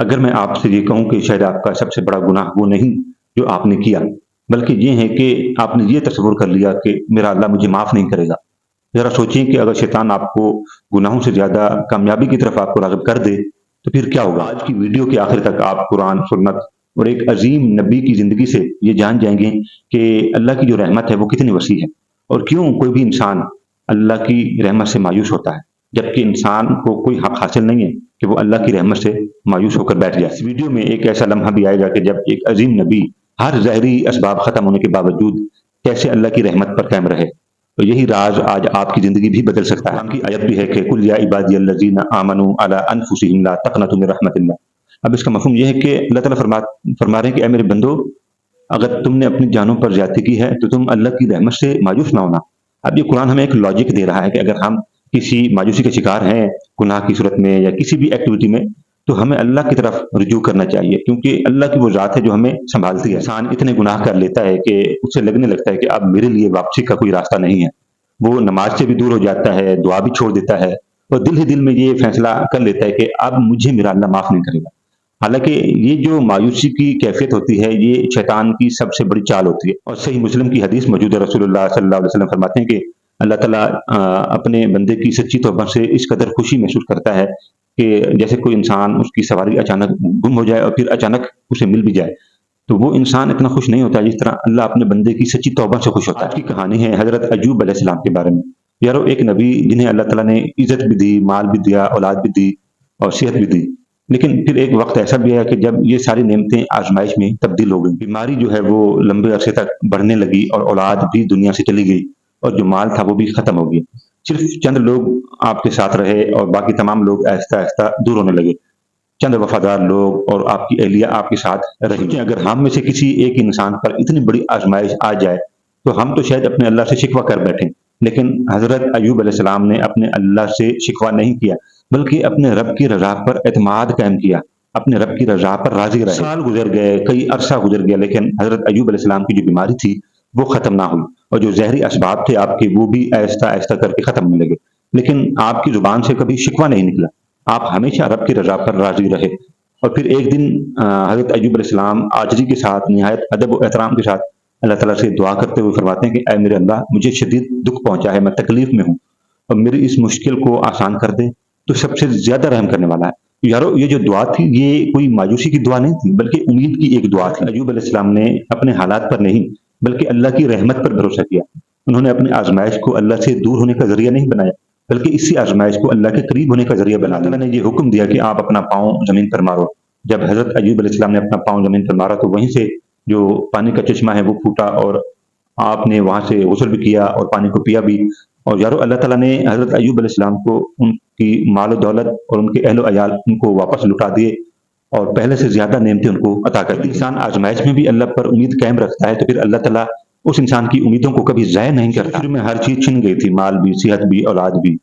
اگر میں آپ سے یہ کہوں کہ شاید آپ کا سب سے بڑا گناہ وہ نہیں جو آپ نے کیا، بلکہ یہ ہے کہ آپ نے یہ تصور کر لیا کہ میرا اللہ مجھے معاف نہیں کرے گا۔ ذرا سوچیں کہ اگر شیطان آپ کو گناہوں سے زیادہ کامیابی کی طرف آپ کو راغب کر دے تو پھر کیا ہوگا؟ آج کی ویڈیو کے آخر تک آپ قرآن، سنت اور ایک عظیم نبی کی زندگی سے یہ جان جائیں گے کہ اللہ کی جو رحمت ہے وہ کتنی وسیع ہے، اور کیوں کوئی بھی انسان اللہ کی رحمت سے مایوس ہوتا ہے، جبکہ انسان کو کوئی حق حاصل نہیں ہے کہ وہ اللہ کی رحمت سے مایوس ہو کر بیٹھ جائے۔ اس ویڈیو میں ایک ایسا لمحہ بھی آئے گا کہ جب ایک عظیم نبی ہر ظاہری اسباب ختم ہونے کے باوجود کیسے اللہ کی رحمت پر قائم رہے، تو یہی راز آج آپ کی زندگی بھی بدل سکتا ہے۔ قرآن کی آیت بھی ہے کہ قل یا عبادی الذین آمنوا علی انفسہم لا تقنطوا من رحمت اللہ۔ اب اس کا مفہوم یہ ہے کہ اللہ تعالیٰ فرما رہے ہیں کہ اے میرے بندو، اگر تم نے اپنی جانوں پر زیادتی کی ہے تو تم اللہ کی رحمت سے مایوس نہ ہونا۔ اب یہ قرآن ہمیں ایک لاجک دے رہا ہے کہ اگر ہم کسی مایوسی کے شکار ہیں گناہ کی صورت میں یا کسی بھی ایکٹیویٹی میں، تو ہمیں اللہ کی طرف رجوع کرنا چاہیے، کیونکہ اللہ کی وہ ذات ہے جو ہمیں سنبھالتی ہے۔ انسان اتنے گناہ کر لیتا ہے کہ اسے لگنے لگتا ہے کہ اب میرے لیے واپسی کا کوئی راستہ نہیں ہے، وہ نماز سے بھی دور ہو جاتا ہے، دعا بھی چھوڑ دیتا ہے، اور دل ہی دل میں یہ فیصلہ کر لیتا ہے کہ اب مجھے میرا اللہ معاف نہیں کرے گا۔ حالانکہ یہ جو مایوسی کی کیفیت ہوتی ہے یہ شیطان کی سب سے بڑی چال ہوتی ہے، اور صحیح مسلم کی حدیث موجود ہے، رسول اللہ صلی اللہ علیہ وسلم فرماتے ہیں کہ اللہ تعالیٰ اپنے بندے کی سچی توبہ سے اس قدر خوشی محسوس کرتا ہے کہ جیسے کوئی انسان اس کی سواری اچانک گم ہو جائے اور پھر اچانک اسے مل بھی جائے، تو وہ انسان اتنا خوش نہیں ہوتا جس طرح اللہ اپنے بندے کی سچی توبہ سے خوش ہوتا ہے۔ آج کی کہانی ہے حضرت ایوب علیہ السلام کے بارے میں۔ یارو، ایک نبی جنہیں اللہ تعالیٰ نے عزت بھی دی، مال بھی دیا، اولاد بھی دی اور صحت بھی دی، لیکن پھر ایک وقت ایسا بھی ہے کہ جب یہ ساری نعمتیں آزمائش میں تبدیل ہو گئیں۔ بیماری جو ہے وہ لمبے عرصے تک بڑھنے لگی اور اولاد بھی دنیا سے چلی گئی، اور جو مال تھا وہ بھی ختم ہو گیا۔ صرف چند لوگ آپ کے ساتھ رہے اور باقی تمام لوگ آہستہ آہستہ دور ہونے لگے۔ چند وفادار لوگ اور آپ کی اہلیہ آپ کے ساتھ رہی۔ اگر ہم میں سے کسی ایک انسان پر اتنی بڑی آزمائش آ جائے تو ہم تو شاید اپنے اللہ سے شکوہ کر بیٹھیں، لیکن حضرت ایوب علیہ السلام نے اپنے اللہ سے شکوہ نہیں کیا، بلکہ اپنے رب کی رضا پر اعتماد قائم کیا، اپنے رب کی رضا پر راضی رہے۔ سال گزر گئے، کئی عرصہ گزر گیا، لیکن حضرت ایوب علیہ السلام کی جو بیماری تھی وہ ختم نہ ہوئی، اور جو ظاہری اسباب تھے آپ کے وہ بھی آہستہ آہستہ کر کے ختم ہونے لگے، لیکن آپ کی زبان سے کبھی شکوہ نہیں نکلا، آپ ہمیشہ رب کی رضا پر راضی رہے۔ اور پھر ایک دن حضرت ایوب علیہ السلام عاجزی کے ساتھ، نہایت ادب و احترام کے ساتھ اللہ تعالیٰ سے دعا کرتے ہوئے فرماتے ہیں کہ اے میرے اللہ، مجھے شدید دکھ پہنچا ہے، میں تکلیف میں ہوں، اور میری اس مشکل کو آسان کر دے، تو سب سے زیادہ رحم کرنے والا ہے۔ یارو، یہ جو دعا تھی یہ کوئی مایوسی کی دعا نہیں تھی، بلکہ امید کی ایک دعا تھی۔ ایوب علیہ السلام نے اپنے حالات پر نہیں بلکہ اللہ کی رحمت پر بھروسہ کیا۔ انہوں نے اپنی آزمائش کو اللہ سے دور ہونے کا ذریعہ نہیں بنایا، بلکہ اسی آزمائش کو اللہ کے قریب ہونے کا ذریعہ بنا دیا۔ اللہ نے یہ حکم دیا کہ آپ اپنا پاؤں زمین پر مارو۔ جب حضرت ایوب علیہ السلام نے اپنا پاؤں زمین پر مارا تو وہیں سے جو پانی کا چشمہ ہے وہ پھوٹا، اور آپ نے وہاں سے غسل بھی کیا اور پانی کو پیا بھی۔ اور یارو، اللہ تعالیٰ نے حضرت ایوب علیہ السلام کو ان کی مال و دولت اور ان کے اہل و عیال ان کو واپس لوٹا دیے، اور پہلے سے زیادہ نعمتیں ان کو عطا کر دی۔ انسان آزمائش میں بھی اللہ پر امید قائم رکھتا ہے تو پھر اللہ تعالیٰ اس انسان کی امیدوں کو کبھی ضائع نہیں کرتا۔ شروع میں ہر چیز چھن گئی تھی، مال بھی، صحت بھی، اولاد بھی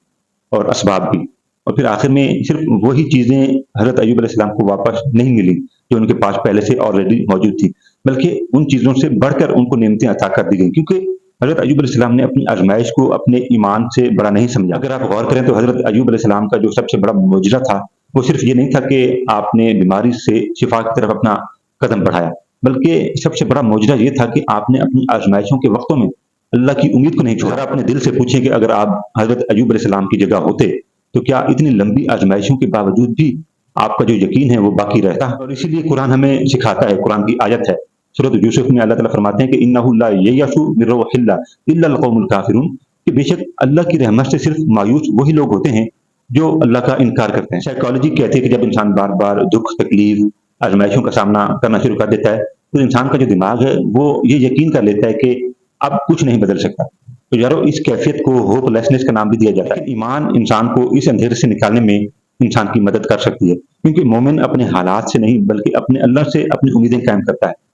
اور اسباب بھی، اور پھر آخر میں صرف وہی چیزیں حضرت ایوب علیہ السلام کو واپس نہیں ملی جو ان کے پاس پہلے سے آلریڈی موجود تھی، بلکہ ان چیزوں سے بڑھ کر ان کو نعمتیں عطا کر دی گئیں، کیونکہ حضرت ایوب علیہ السلام نے اپنی آزمائش کو اپنے ایمان سے بڑا نہیں سمجھا۔ اگر آپ غور کریں تو حضرت ایوب علیہ السلام کا جو سب سے بڑا معجزہ تھا وہ صرف یہ نہیں تھا کہ آپ نے بیماری سے شفا کی طرف اپنا قدم بڑھایا، بلکہ سب سے بڑا معجزہ یہ تھا کہ آپ نے اپنی آزمائشوں کے وقتوں میں اللہ کی امید کو نہیں چھوڑا۔ اپنے دل سے پوچھیں کہ اگر آپ حضرت ایوب علیہ السلام کی جگہ ہوتے تو کیا اتنی لمبی آزمائشوں کے باوجود بھی آپ کا جو یقین ہے وہ باقی رہتا؟ اور اسی لیے قرآن ہمیں سکھاتا ہے، قرآن کی آیت ہے سورۃ یوسف میں اللہ تعالیٰ فرماتے ہیں کہ اِنَّهُ لَا يَيْأَسُ مِن رَوْحِ اللَّهِ إِلَّا الْقَوْمُ الْكَافِرُونَ، کہ بے شک اللہ کی رحمت سے صرف مایوس وہی لوگ ہوتے ہیں جو اللہ کا انکار کرتے ہیں۔ سائیکالوجی کہتی ہے کہ جب انسان بار بار دکھ، تکلیف، آزمائشوں کا سامنا کرنا شروع کر دیتا ہے تو انسان کا جو دماغ ہے وہ یہ یقین کر لیتا ہے کہ اب کچھ نہیں بدل سکتا۔ تو یارو، اس کیفیت کو ہوپ لیسنس کا نام بھی دیا جاتا ہے۔ ایمان انسان کو اس اندھیرے سے نکالنے میں انسان کی مدد کر سکتی ہے، کیونکہ مومن اپنے حالات سے نہیں بلکہ اپنے اللہ سے اپنی امیدیں قائم کرتا ہے۔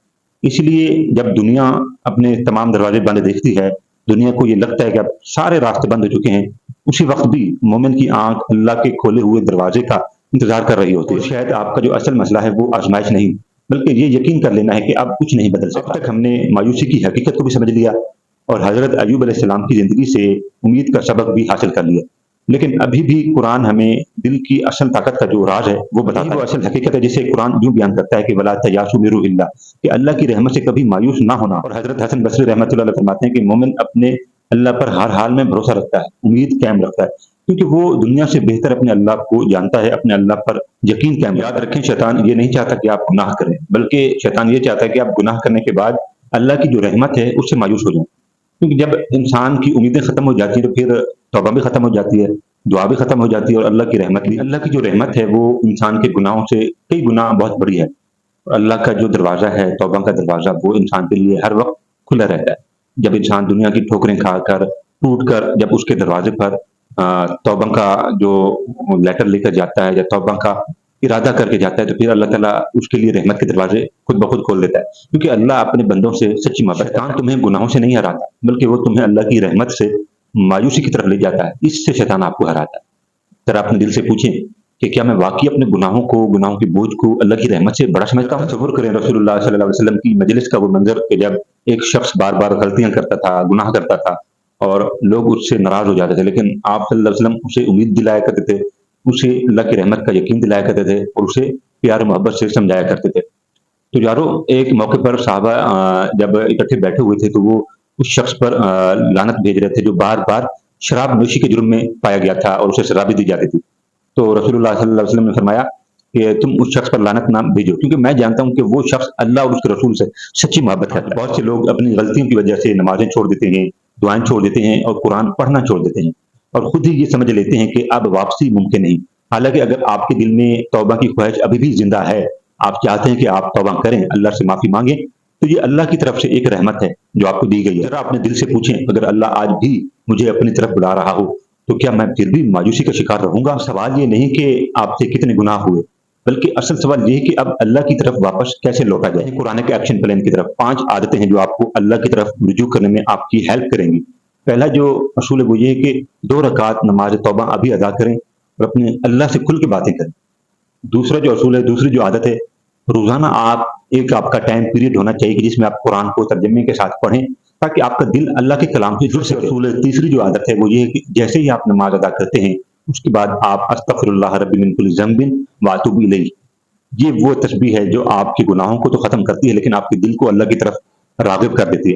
اس لیے جب دنیا اپنے تمام دروازے بند دیکھتی ہے، دنیا کو یہ لگتا ہے کہ اب سارے راستے بند ہو چکے ہیں، اسی وقت بھی مومن کی آنکھ اللہ کے کھولے ہوئے دروازے کا انتظار کر رہی ہوتی ہے۔ شاید آپ کا جو اصل مسئلہ ہے وہ آزمائش نہیں بلکہ یہ یقین کر لینا ہے کہ اب کچھ نہیں بدل سکتا۔ اب تک ہم نے مایوسی کی حقیقت کو بھی سمجھ لیا اور حضرت ایوب علیہ السلام کی زندگی سے امید کا سبق بھی حاصل کر لیا، لیکن ابھی بھی قرآن ہمیں دل کی اصل طاقت کا جو راز ہے وہ بتاتا ہے، وہ اصل حقیقت ہے جسے قرآن یوں بیان کرتا ہے کہ ولا تیاسوا من روح اللہ، کہ اللہ کی رحمت سے کبھی مایوس نہ ہونا۔ اور حضرت حسن بصری رحمۃ اللہ علیہ فرماتے ہیں کہ مومن اپنے اللہ پر ہر حال میں بھروسہ رکھتا ہے، امید قائم رکھتا ہے، کیونکہ وہ دنیا سے بہتر اپنے اللہ کو جانتا ہے، اپنے اللہ پر یقین قائم۔ یاد رکھیں شیطان یہ نہیں چاہتا کہ آپ گناہ کریں، بلکہ شیطان یہ چاہتا ہے کہ آپ گناہ کرنے کے بعد اللہ کی جو رحمت ہے اس سے مایوس ہو جائیں، کیونکہ جب انسان کی امیدیں ختم ہو جاتی ہیں تو پھر توبہ بھی ختم ہو جاتی ہے، دعا بھی ختم ہو جاتی ہے، اور اللہ کی رحمت بھی۔ اللہ کی جو رحمت ہے وہ انسان کے گناہوں سے کئی گنا بہت بڑی ہے، اور اللہ کا جو دروازہ ہے توبہ کا دروازہ وہ انسان کے لیے ہر وقت کھلا رہتا ہے۔ جب انسان دنیا کی ٹھوکریں کھا کر ٹوٹ کر جب اس کے دروازے پر توبہ کا جو لیٹر لے کر جاتا ہے یا توبہ کا ارادہ کر کے جاتا ہے تو پھر اللہ تعالیٰ اس کے لیے رحمت کے دروازے خود بخود کھول دیتا ہے، کیونکہ اللہ اپنے بندوں سے سچی محبت ہے۔ شیطان تمہیں گناہوں سے نہیں ہراتا، بلکہ وہ تمہیں اللہ کی رحمت سے مایوسی کی طرف لے جاتا ہے، اس سے شیطان آپ کو ہراتا ہے۔ ذرا اپنے دل سے پوچھیں کہ کیا میں واقعی اپنے گناہوں کے بوجھ کو اللہ کی رحمت سے بڑا سمجھتا ہوں؟ تصور کریں رسول اللہ صلی اللہ علیہ وسلم کی مجلس کا وہ منظر کہ جب ایک شخص بار بار غلطیاں کرتا تھا، گناہ کرتا تھا، اور لوگ اس سے ناراض ہو جاتے تھے، لیکن آپ صلی اللہ علیہ وسلم اسے امید دلایا کرتے تھے، اسے اللہ کی رحمت کا یقین دلایا کرتے تھے، اور اسے پیار و محبت سے سمجھایا کرتے تھے۔ تو یارو ایک موقع پر صحابہ جب اکٹھے بیٹھے ہوئے تھے تو وہ اس شخص پر لعنت بھیج رہے تھے جو بار بار شراب نوشی کے جرم میں پایا گیا تھا اور اسے سزا بھی دی جاتی تھی۔ تو رسول اللہ صلی اللہ علیہ وسلم نے فرمایا کہ تم اس شخص پر لعنت نہ بھیجو، کیونکہ میں جانتا ہوں کہ وہ شخص اللہ اور اس کے رسول سے سچی محبت کرتا ہے۔ بہت سے لوگ اپنی غلطیوں کی وجہ سے نمازیں چھوڑ دیتے ہیں، دعائیں چھوڑ دیتے ہیں اور قرآن پڑھنا چھوڑ دیتے ہیں، اور خود ہی یہ سمجھ لیتے ہیں کہ اب واپسی ممکن نہیں۔ حالانکہ اگر آپ کے دل میں توبہ کی خواہش ابھی بھی زندہ ہے، آپ چاہتے ہیں کہ آپ توبہ کریں، اللہ سے معافی مانگیں، تو یہ اللہ کی طرف سے ایک رحمت ہے جو آپ کو دی گئی ہے۔ ذرا اپنے دل سے پوچھیں اگر اللہ آج بھی مجھے اپنی طرف بلا رہا ہو تو کیا میں پھر بھی مایوسی کا شکار رہوں گا؟ سوال یہ نہیں کہ آپ سے کتنے گناہ ہوئے، بلکہ اصل سوال یہ ہے کہ اب اللہ کی طرف واپس کیسے لوٹا جائے۔ قرآن کے ایکشن پلان کی طرف 5 عادتیں ہیں جو آپ کو اللہ کی طرف رجوع کرنے میں آپ کی ہیلپ کریں گی۔ پہلا جو اصول ہے وہ یہ ہے کہ 2 رکعت نماز توبہ ابھی ادا کریں اور اپنے اللہ سے کھل کے باتیں کریں۔ دوسرا جو اصول ہے، دوسری جو عادت ہے، روزانہ آپ کا ٹائم پیریڈ ہونا چاہیے کہ جس میں آپ قرآن کو ترجمے کے ساتھ پڑھیں تاکہ آپ کا دل اللہ کے کلام سے جڑ سکے۔ اصول ہے تیسری جو عادت ہے وہ یہ ہے کہ جیسے ہی آپ نماز ادا کرتے ہیں اس کے بعد آپ استغفر اللہ ربی من کل ذنب واتوب الیہ، یہ وہ تسبیح ہے جو آپ کے گناہوں کو تو ختم کرتی ہے لیکن آپ کے دل کو اللہ کی طرف راغب کر دیتی ہے۔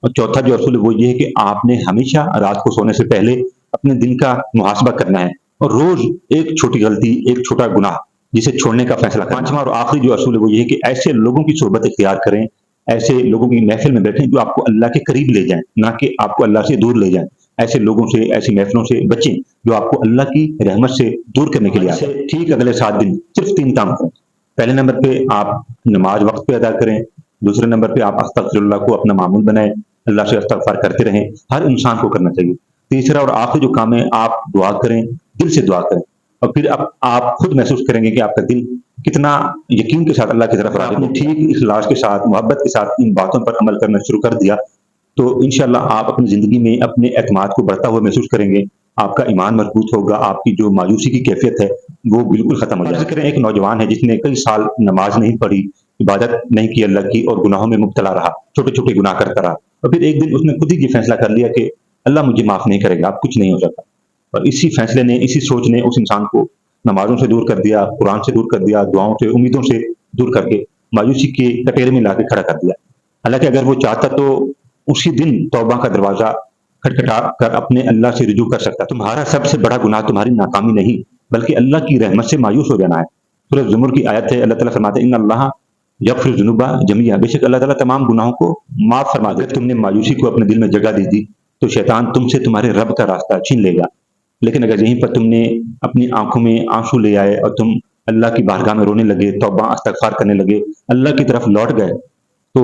اور چوتھا جو اصول ہے وہ یہ ہے کہ آپ نے ہمیشہ رات کو سونے سے پہلے اپنے دل کا محاسبہ کرنا ہے اور روز ایک چھوٹی غلطی، ایک چھوٹا گناہ جسے چھوڑنے کا فیصلہ کرنا۔ پانچواں اور آخری جو اصول ہے وہ یہ ہے کہ ایسے لوگوں کی صحبت اختیار کریں، ایسے لوگوں کی محفل میں بیٹھیں جو آپ کو اللہ کے قریب لے جائیں، نہ کہ آپ کو اللہ سے دور لے جائیں۔ ایسے لوگوں سے، ایسی محفلوں سے بچیں جو آپ کو اللہ کی رحمت سے دور کرنے کے لیے آتے ہیں۔ ٹھیک اگلے 7 دن صرف 3 کام کریں۔ پہلے نمبر پہ آپ نماز وقت پہ ادا کریں، دوسرے نمبر پہ آپ استغفر اللہ کو اپنا معمول بنائیں، اللہ سے استغفار کرتے رہیں، ہر انسان کو کرنا چاہیے۔ تیسرا اور آخری جو کام ہے، آپ دعا کریں، دل سے دعا کریں، اور پھر آپ خود محسوس کریں گے کہ آپ کا دل کتنا یقین کے ساتھ اللہ کی طرف راغب ہے۔ ٹھیک اخلاص کے ساتھ، محبت کے ساتھ ان باتوں پر عمل کرنا شروع کر دیا تو انشاءاللہ آپ اپنی زندگی میں اپنے اعتماد کو بڑھتا ہوا محسوس کریں گے، آپ کا ایمان مضبوط ہوگا، آپ کی جو مایوسی کی کیفیت ہے وہ بالکل ختم ہو جائے گی۔ ایک نوجوان ہے جس نے کئی سال نماز نہیں پڑھی، عبادت نہیں کی اللہ کی، اور گناہوں میں مبتلا رہا، چھوٹے چھوٹے گناہ کرتا رہا، اور پھر ایک دن اس نے خود ہی یہ فیصلہ کر لیا کہ اللہ مجھے معاف نہیں کرے گا، اب کچھ نہیں ہو سکتا، اور اسی فیصلے نے، اسی سوچ نے اس انسان کو نمازوں سے دور کر دیا، قرآن سے دور کر دیا، دعاؤں سے، امیدوں سے دور کر کے مایوسی کے کٹہرے میں لا کے کھڑا کر دیا۔ حالانکہ اگر وہ چاہتا تو اسی دن توبہ کا دروازہ کھٹکھٹا کر اپنے اللہ سے رجوع کر سکتا۔ تمہارا سب سے بڑا گناہ تمہاری ناکامی نہیں بلکہ اللہ کی رحمت سے مایوس ہو جانا ہے۔ سورۃ زمر کی آیت ہے، اللہ تعالیٰ فرماتے ہیں ان اللہ یغفر الذنوب جميعا، بے شک اللہ تعالیٰ تمام گناہوں کو معاف فرما دے۔ تم نے مایوسی کو اپنے دل میں جگہ دے دی تو شیطان تم سے تمہارے رب کا راستہ چھین لے گا، لیکن اگر یہیں پر تم نے اپنی آنکھوں میں آنسو لے آئے اور تم اللہ کی بارگاہ میں رونے لگے، توبہ استغفار کرنے لگے، اللہ کی طرف لوٹ گئے، تو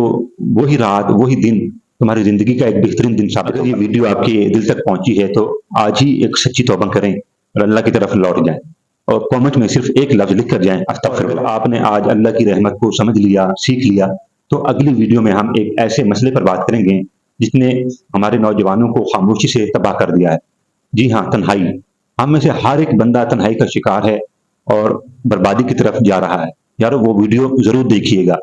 وہی رات، وہی دن تمہاری زندگی کا ایک بہترین دن ثابت ہوگا۔ اگر یہ ویڈیو آپ کے دل تک پہنچی ہے تو آج ہی ایک سچی توبہ کریں اور اللہ کی طرف لوٹ جائیں، اور کامنٹ میں صرف ایک لفظ لکھ کر جائیں استغفر اللہ۔ آپ نے آج اللہ کی رحمت کو سمجھ لیا، سیکھ لیا، تو اگلی ویڈیو میں ہم ایک ایسے مسئلے پر بات کریں گے جس نے ہمارے نوجوانوں کو خاموشی سے تباہ کر دیا ہے۔ جی ہاں، تنہائی۔ ہم میں سے ہر ایک بندہ تنہائی کا شکار ہے اور بربادی کی طرف جا رہا ہے۔ یارو وہ ویڈیو ضرور دیکھیے گا۔